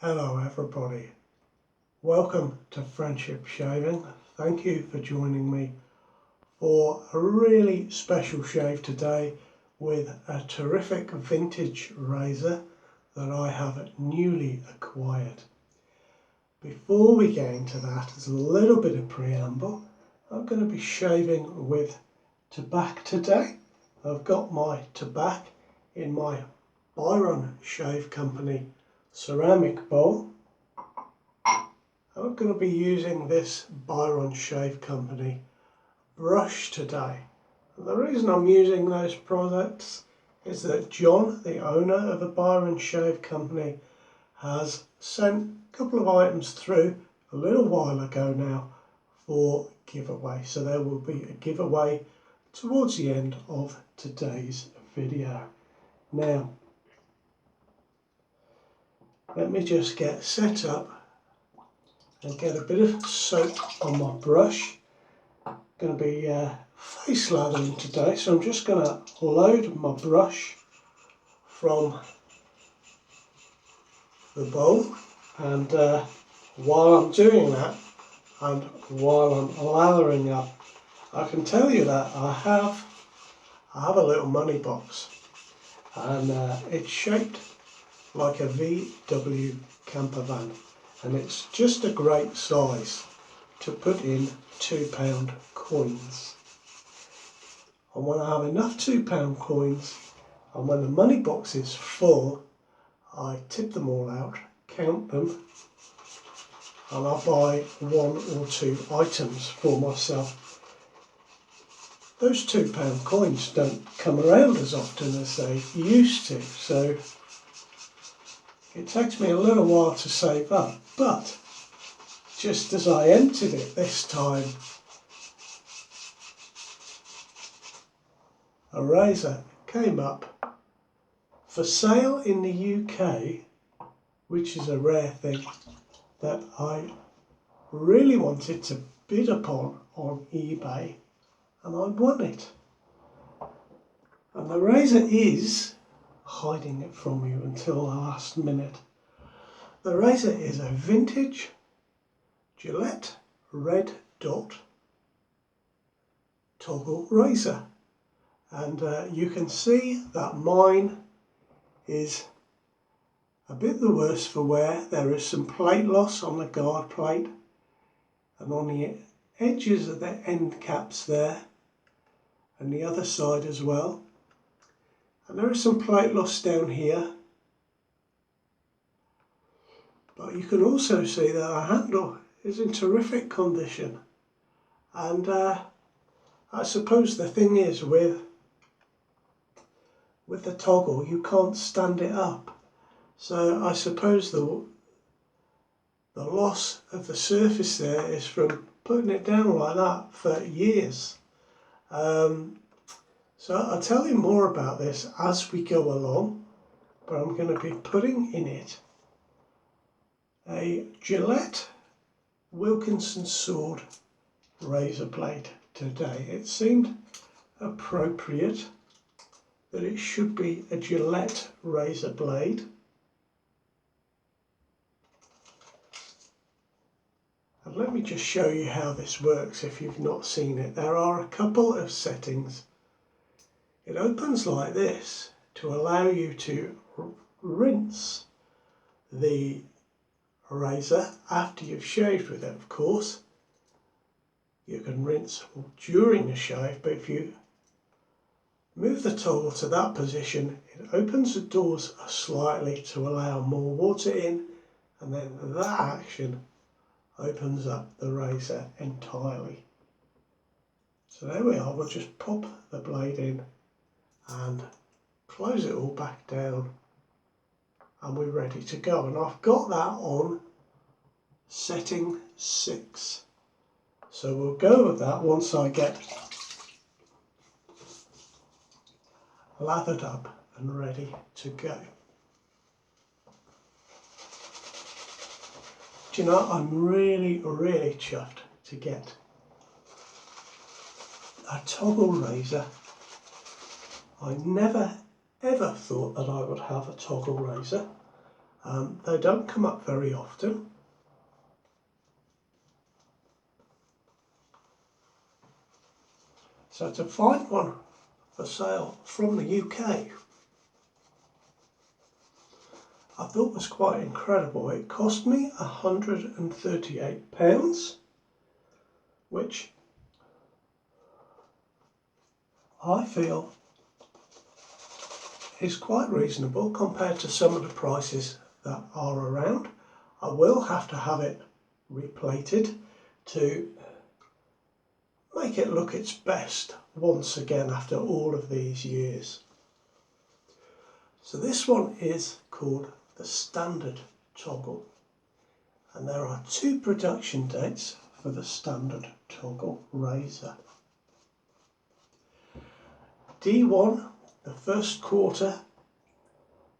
Hello everybody, welcome to Friendship Shaving. Thank you for joining me for a really special shave today with a terrific vintage razor that I have newly acquired. Before we get into that, there's a little bit of preamble. I'm going to be shaving with Tabac today. I've got my Tabac in my Byron Shave Company ceramic bowl. I'm going to be using this Byron Shave Company brush today. And the reason I'm using those products is that John, the owner of the Byron Shave Company, has sent a couple of items through a little while ago now for giveaway. So there will be a giveaway towards the end of today's video. Now, let me just get set up and get a bit of soap on my brush. I'm going to be face lathering today, so I'm just going to load my brush from the bowl, and while I'm doing that and while I'm lathering up, I can tell you that I have a little money box, and it's shaped like a VW camper van, and it's just a great size to put in £2 coins. And when I have enough £2 coins, and when the money box is full, I tip them all out, count them, and I buy 1 or 2 items for myself. Those £2 coins don't come around as often as they used to, so it takes me a little while to save up. But just as I emptied it this time, a razor came up for sale in the UK, which is a rare thing, that I really wanted to bid upon on eBay, and I won it. And the razor is hiding it from you until the last minute. The razor is a vintage Gillette red dot toggle razor, and you can see that mine is a bit the worse for wear. There is some plate loss on the guard plate and on the edges of the end caps there, and the other side as well. And there is some plate loss down here. But you can also see that the handle is in terrific condition. And I suppose the thing is with the toggle, you can't stand it up. So I suppose the loss of the surface there is from putting it down like that for years. So I'll tell you more about this as we go along, but I'm going to be putting in it a Gillette Wilkinson sword razor blade today. It seemed appropriate that it should be a Gillette razor blade. And let me just show you how this works if you've not seen it. There are a couple of settings. It opens like this to allow you to rinse the razor after you've shaved with it, of course. You can rinse during the shave, but if you move the toggle to that position, it opens the doors slightly to allow more water in, and then that action opens up the razor entirely. So there we are. We'll just pop the blade in and close it all back down, and we're ready to go. And I've got that on setting 6, so we'll go with that once I get lathered up and ready to go. Do you know, I'm really chuffed to get a toggle razor. I never ever thought that I would have a toggle razor, They don't come up very often. So to find one for sale from the UK, I thought was quite incredible. It cost me £138, which I feel is quite reasonable compared to some of the prices that are around. I will have to have it replated to make it look its best once again after all of these years. So this one is called the Standard Toggle, and there are 2 production dates for the Standard Toggle razor. D1, the first quarter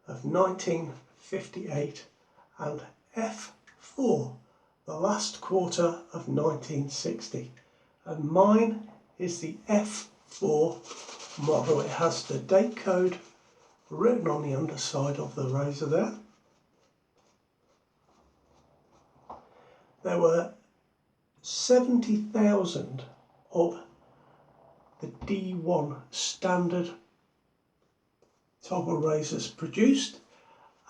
of 1958, and F4, the last quarter of 1960. And mine is the F4 model. It has the date code written on the underside of the razor there. There were 70,000 of the D1 standard toggle razors produced,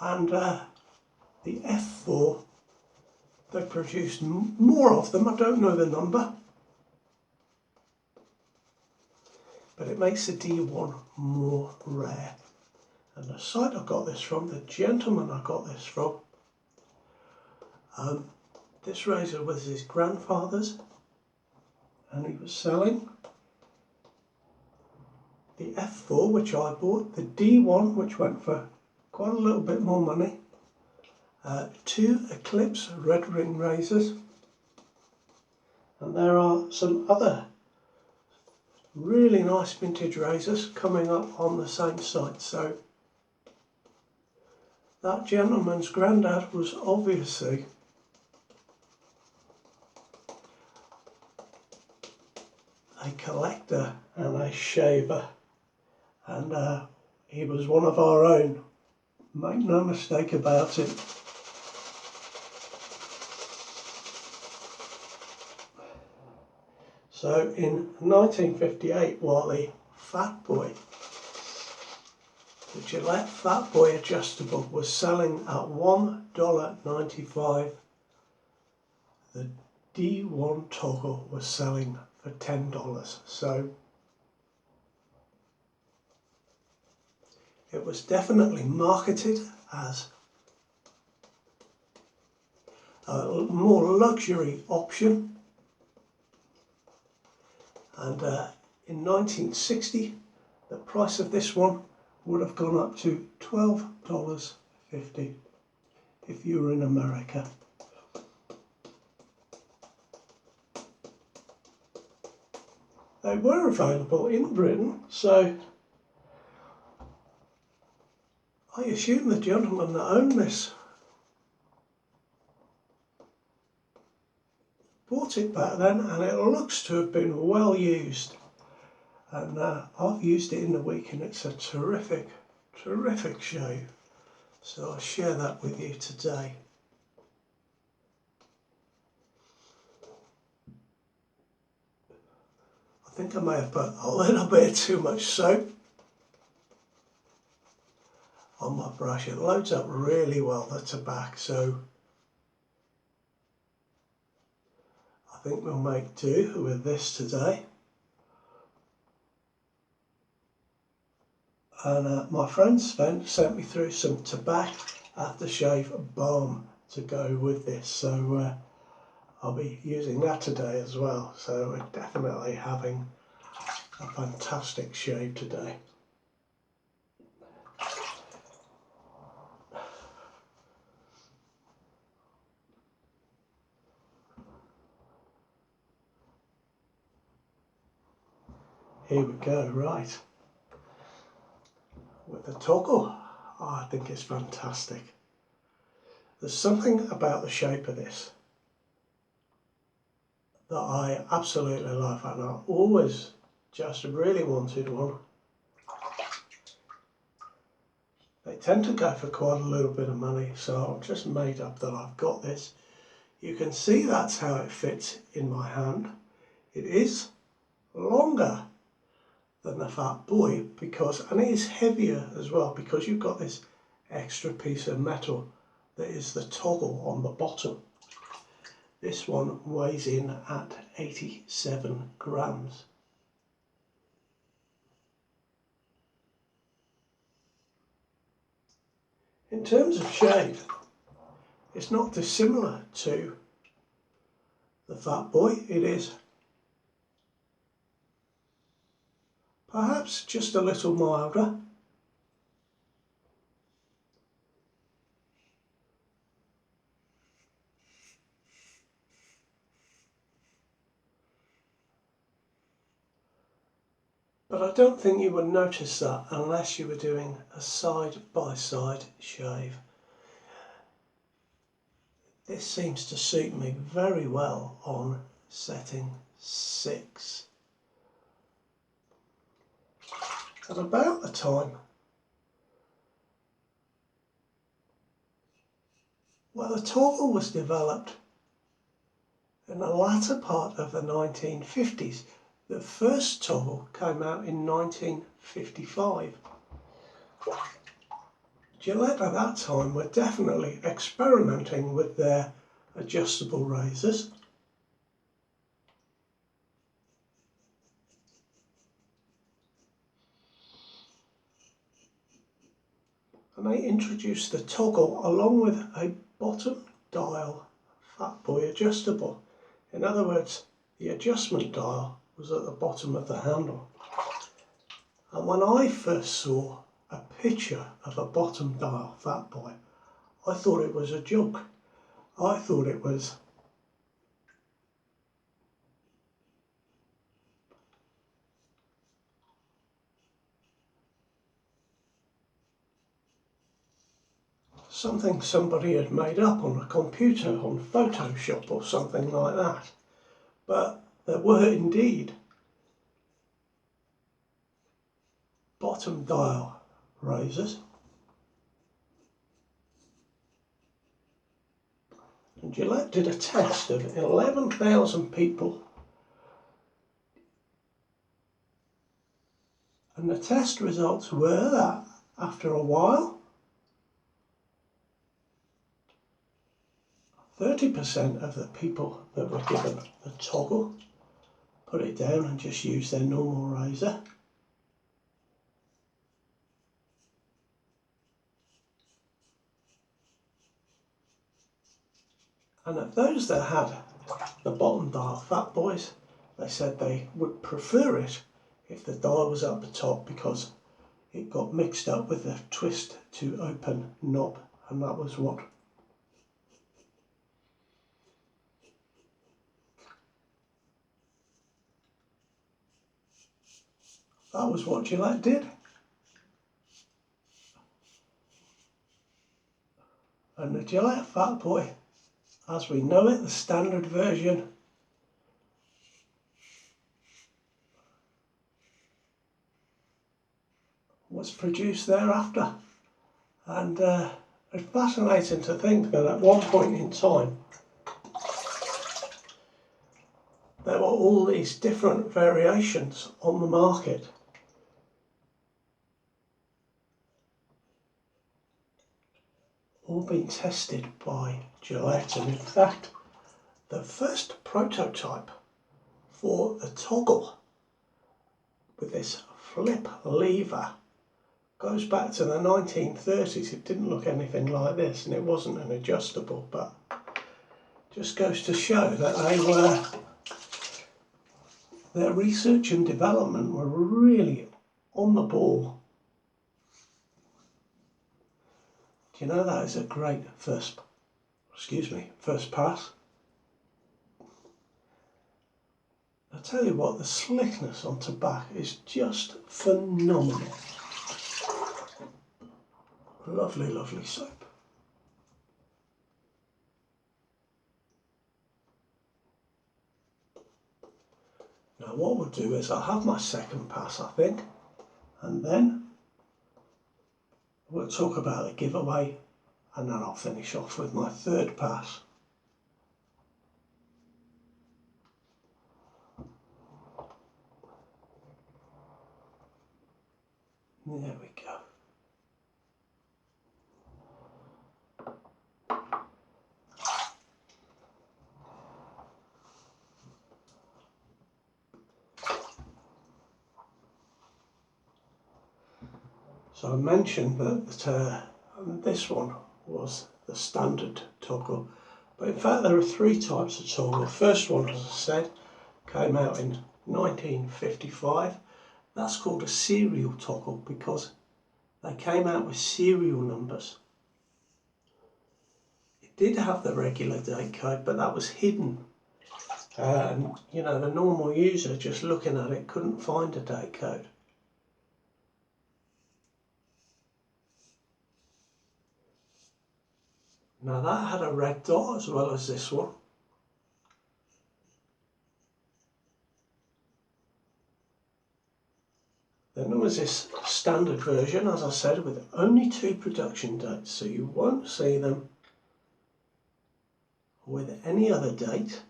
and the F4, they produced more of them. I don't know the number, but it makes the D1 more rare. And the site I got this from, the gentleman I got this from, this razor was his grandfather's, and he was selling the F4, which I bought, the D1, which went for quite a little bit more money, 2 Eclipse red ring razors, and there are some other really nice vintage razors coming up on the same site. So that gentleman's granddad was obviously a collector and a shaver, and he was one of our own, make no mistake about it. So in 1958, while the Fat Boy, the Gillette Fat Boy adjustable, was selling at $1.95, the D1 toggle was selling for $10. So it was definitely marketed as a more luxury option. And in 1960, the price of this one would have gone up to $12.50 if you were in America. They were available in Britain, so I assume the gentleman that owned this bought it back then, and it looks to have been well used. And I've used it in the week, and it's a terrific shave. So I'll share that with you today. I think I may have put a little bit too much soap on my brush. It loads up really well, the Tabac, so I think we'll make do with this today. And my friend sent me through some Tabac aftershave balm to go with this, so I'll be using that today as well. So we're definitely having a fantastic shave today. Here we go, right. With the toggle, I think it's fantastic. There's something about the shape of this that I absolutely love, and I always just really wanted one They tend to go for quite a little bit of money, so I've just made up that I've got this. You can see that's how it fits in my hand. It is longer than the Fat Boy and it is heavier as well because you've got this extra piece of metal that is the toggle on the bottom. This one weighs in at 87 grams. In terms of shade, it's not dissimilar to the Fat Boy. It is perhaps just a little milder. But I don't think you would notice that unless you were doing a side-by-side shave. This seems to suit me very well on setting 6. At about the time where the toggle was developed in the latter part of the 1950s. The first toggle came out in 1955. Gillette at that time were definitely experimenting with their adjustable razors. And they introduced the toggle along with a bottom dial Fat Boy adjustable. In other words, the adjustment dial was at the bottom of the handle. And when I first saw a picture of a bottom dial Fat Boy, I thought it was a joke. I thought it was something somebody had made up on a computer, on Photoshop or something like that. But there were indeed bottom dial razors. And Gillette did a test of 11,000 people. And the test results were that after a while, 30% of the people that were given the toggle put it down and just used their normal razor. And of those that had the bottom dial Fat Boys, they said they would prefer it if the dial was at the top because it got mixed up with the twist to open knob, and that was what Gillette did. And the Gillette Fat Boy, as we know it, the standard version, was produced thereafter. And it's fascinating to think that at one point in time there were all these different variations on the market. All being tested by Gillette, and in fact the first prototype for the toggle with this flip lever goes back to the 1930s. It didn't look anything like this and it wasn't an adjustable, but just goes to show that their research and development were really on the ball. Do you know that is a great first pass? I tell you what, the slickness on Tabac is just phenomenal. Lovely, lovely soap. Now what we'll do is I'll have my second pass, I think, and then We'll talk about the giveaway and then I'll finish off with my third pass. There we go. So I mentioned that this one was the standard toggle, but in fact there are three types of toggle. The first one, as I said, came out in 1955. That's called a serial toggle because they came out with serial numbers. It did have the regular date code, but that was hidden. And you know, the normal user just looking at it couldn't find a date code. Now that had a red dot as well as this one. Then there was this standard version, as I said, with only 2 production dates, so you won't see them with any other date.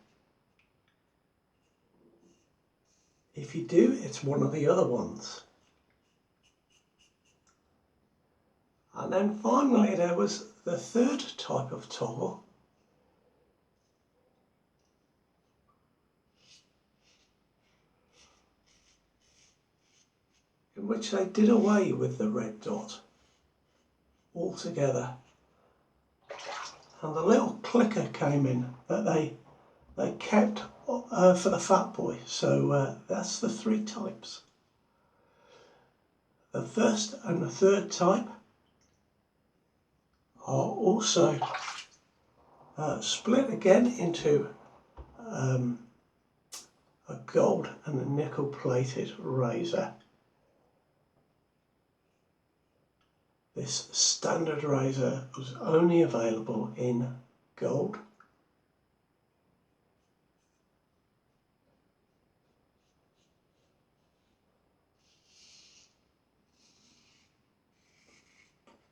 If you do, it's one of the other ones. And then finally there was the third type of toggle, in which they did away with the red dot altogether. And the little clicker came in that they kept for the fat boy. So that's the 3 types. The first and the third type are also split again into a gold and a nickel plated razor. This standard razor was only available in gold.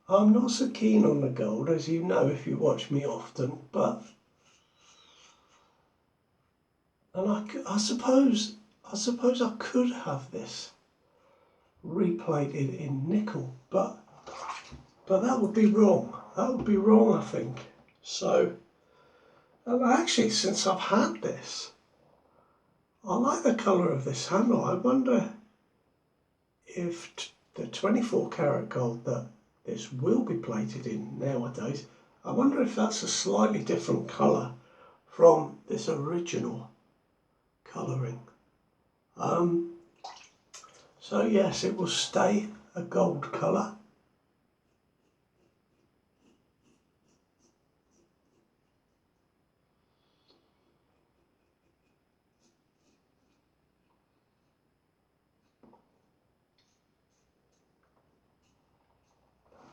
I'm not so keen on the gold, as you know if you watch me often, but I suppose I could have this replated in nickel, but that would be wrong. That would be wrong, I think. So, and actually, since I've had this, I like the colour of this handle. I wonder if the 24 karat gold that this will be plated in nowadays, I wonder if that's a slightly different colour from this original colouring. So yes, it will stay a gold colour.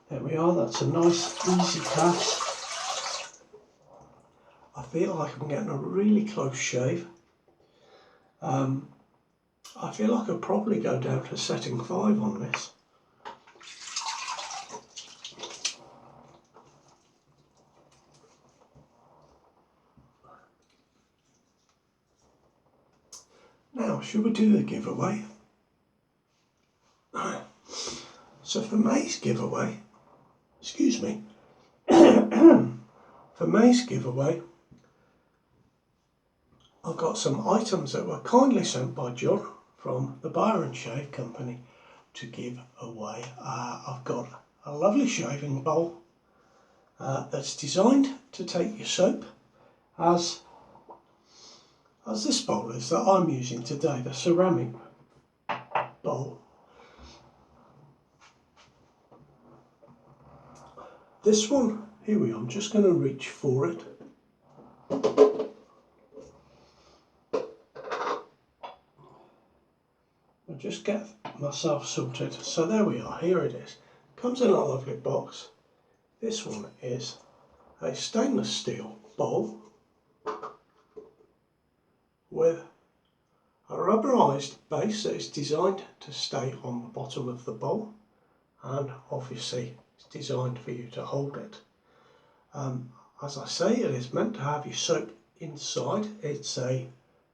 There we are, that's a nice easy pass. I feel like I'm getting a really close shave. I feel like I'll probably go down to setting 5 on this. Now, should we do the giveaway? So for May's giveaway, excuse me, for May's giveaway, I've got some items that were kindly sent by John from the Byron Shave Company to give away. I've got a lovely shaving bowl that's designed to take your soap, as this bowl is that I'm using today, the ceramic bowl. This one, here we are, I'm just going to reach for it. I'll just get myself sorted. So there we are, here it is. Comes in a lovely box. This one is a stainless steel bowl with a rubberized base that is designed to stay on the bottom of the bowl and obviously It's designed for you to hold it. As I say, it is meant to have your soap inside. It's a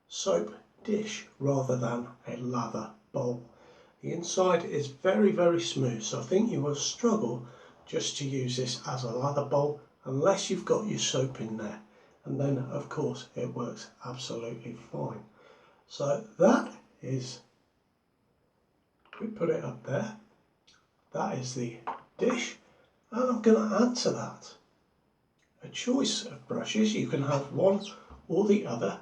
soap dish rather than a lather bowl. The inside is very, very smooth, so I think you will struggle just to use this as a lather bowl unless you've got your soap in there, and then of course it works absolutely fine. So that is, we put it up there, that is the dish, and I'm going to add to that a choice of brushes. You can have one or the other.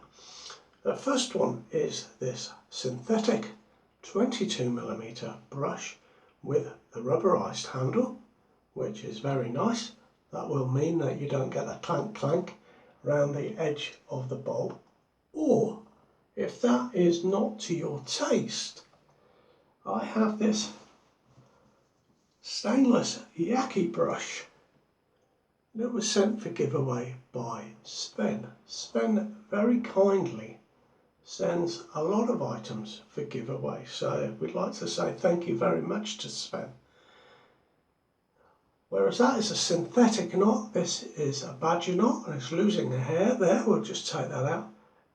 The first one is this synthetic 22mm brush with the rubberized handle, which is very nice. That will mean that you don't get a clank clank around the edge of the bowl. Or if that is not to your taste, I have this stainless yaki brush that was sent for giveaway by Sven. Sven very kindly sends a lot of items for giveaway, so we'd like to say thank you very much to Sven. Whereas that is a synthetic knot, this is a badger knot, and it's losing the hair there, we'll just take that out.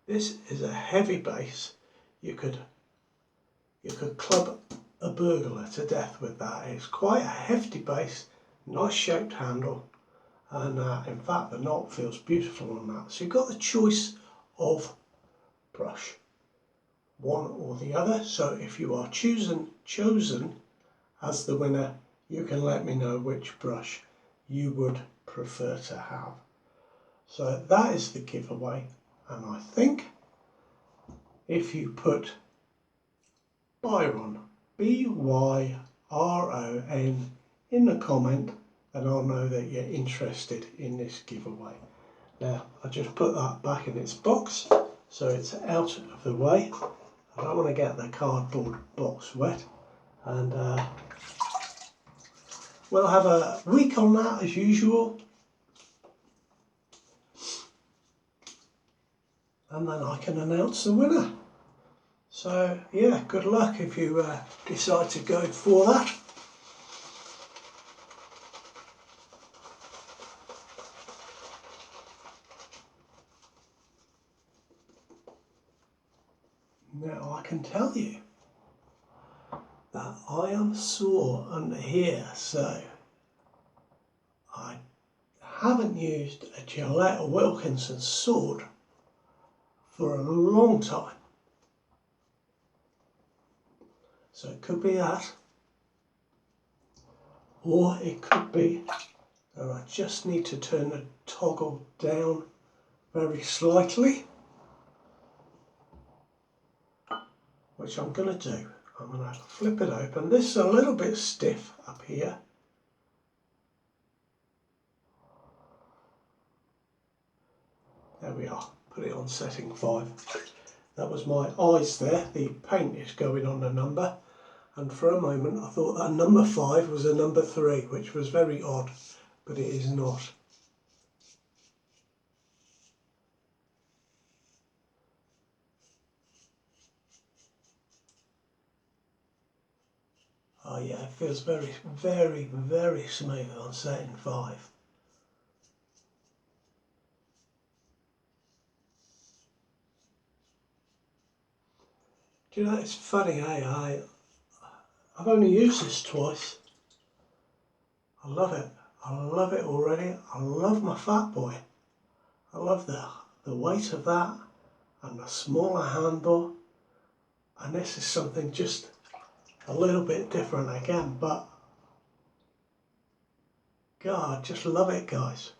This is a heavy base. You could club a burglar to death with that. It's quite a hefty base, nice shaped handle, and in fact the knot feels beautiful on that. So you've got the choice of brush, one or the other. So if you are chosen as the winner, you can let me know which brush you would prefer to have. So that is the giveaway, and I think if you put Byron, B-Y-R-O-N, in the comment, then I'll know that you're interested in this giveaway. Now I just put that back in its box so it's out of the way. I don't want to get the cardboard box wet, and we'll have a week on that as usual, and then I can announce the winner. So yeah, good luck if you decide to go for that. Now I can tell you that I am sore under here, so I haven't used a Gillette Wilkinson sword for a long time. So it could be that, or it could be that I just need to turn the toggle down very slightly, which I'm going to do. I'm going to flip it open. This is a little bit stiff up here. There we are. Put it on setting 5. That was my eyes there. The paint is going on the number. And for a moment I thought that number 5 was a number 3, which was very odd, but it is not. Oh yeah, it feels very, very, very smooth on setting 5. Do you know, it's funny, I've only used this twice. I love it. I love it already. I love my Fat Boy. I love the weight of that and the smaller handle. And this is something just a little bit different again, but God, just love it, guys.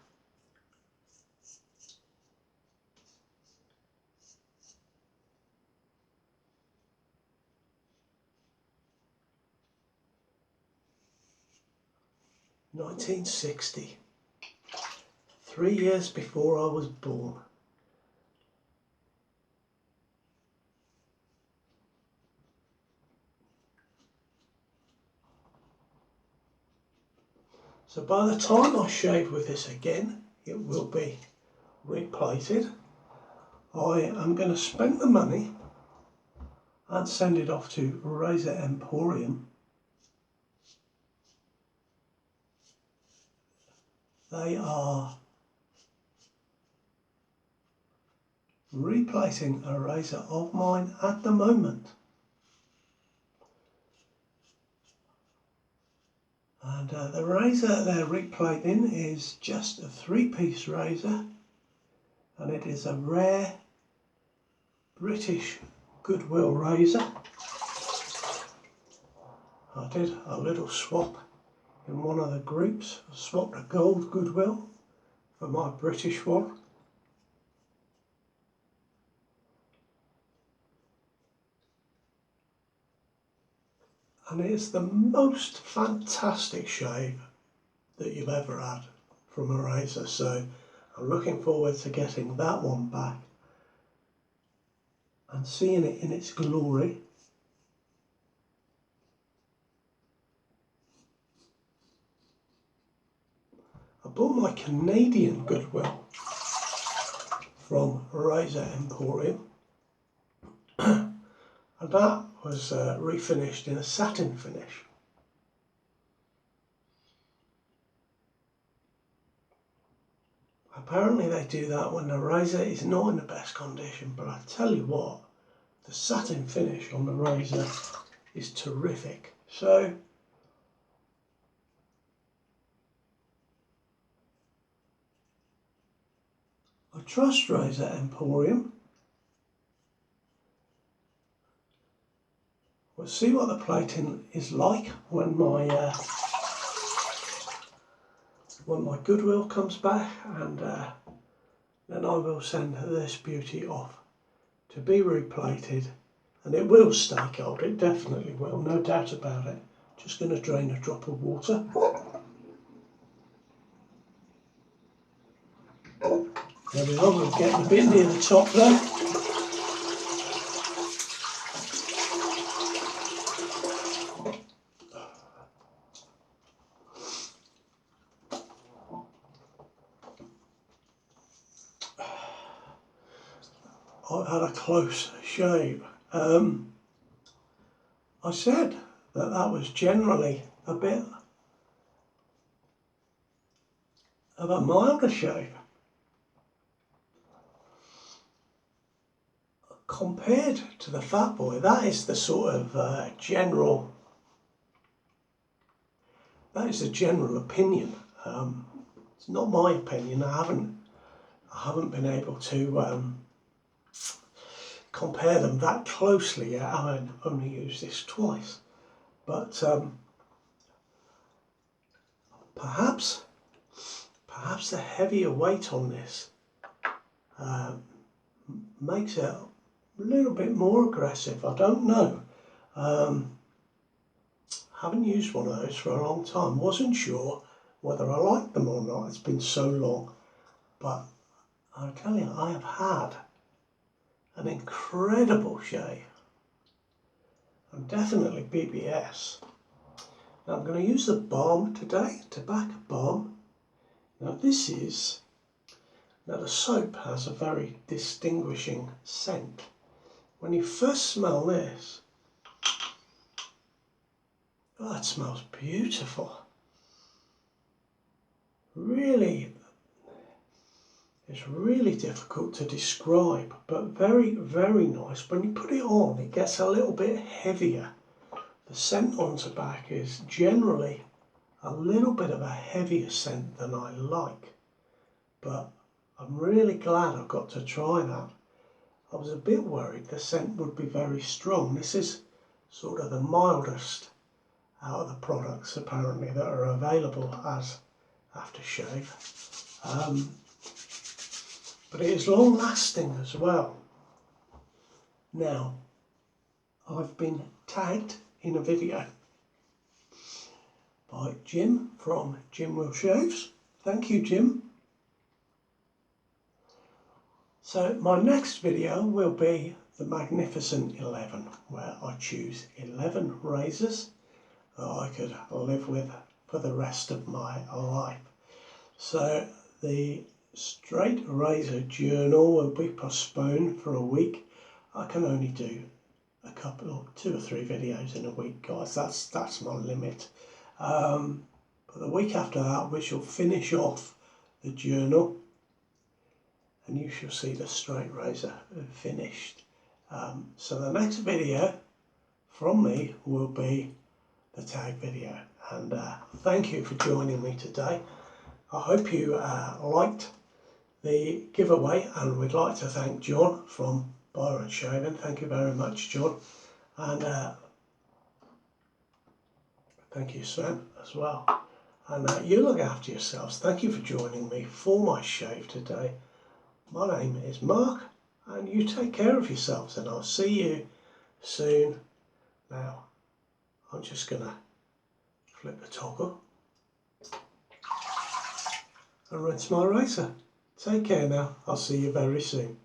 "1960, 3 years before I was born." So by the time I shave with this again, it will be replated. I am going to spend the money and send it off to Razor Emporium they are replacing a razor of mine at the moment. And the razor they're replating is just a 3-piece razor, and it is a rare British Goodwill razor. I did a little swap in one of the groups. I swapped a gold Goodwill for my British one. And it's the most fantastic shave that you've ever had from a razor, so I'm looking forward to getting that one back and seeing it in its glory. I bought my Canadian Goodwill from Razor Emporium, and that was refinished in a satin finish. Apparently they do that when the razor is not in the best condition, but I tell you what, the satin finish on the razor is terrific. So I trust Razor Emporium. We'll see what the plating is like when my Goodwill comes back, and then I will send this beauty off to be replated, and it will stay cold, it definitely will, no doubt about it. Just going to drain a drop of water. There we are, we're getting a bit near the top there. I've had a close shave. I said that was generally a bit of a milder shave compared to the Fat Boy. That is the sort of general opinion. It's not my opinion. I haven't been able to compare them that closely yet. I've only used this twice, but perhaps the heavier weight on this makes it a little bit more aggressive. I don't know. Haven't used one of those for a long time. Wasn't sure whether I liked them or not. It's been so long, but I'll tell you, I have had an incredible shave, and definitely BBS. Now I'm going to use the balm today, Tabac balm. Now the soap has a very distinguishing scent. When you first smell this, oh, it smells beautiful. Really, it's really difficult to describe, but very, very nice. When you put it on, it gets a little bit heavier. The scent on Tabac is generally a little bit of a heavier scent than I like, but I'm really glad I got to try that. I was a bit worried the scent would be very strong. This is sort of the mildest out of the products apparently that are available as aftershave. But it is long lasting as well. Now, I've been tagged in a video by Jim from Jim Will Shaves. Thank you, Jim. So my next video will be the Magnificent 11, where I choose 11 razors that I could live with for the rest of my life. So the straight razor journal will be postponed for a week. I can only do a couple, 2 or 3 videos in a week, guys. That's my limit. But the week after that, we shall finish off the journal, and you shall see the straight razor finished. So the next video from me will be the tag video, and thank you for joining me today. I hope you liked the giveaway, and we'd like to thank John from Byron Shaving. Thank you very much, John, and thank you, Sam, as well. And you look after yourselves. Thank you for joining me for my shave today. My name is Mark, and you take care of yourselves, and I'll see you soon. Now, I'm just going to flip the toggle and rinse my razor. Take care now. I'll see you very soon.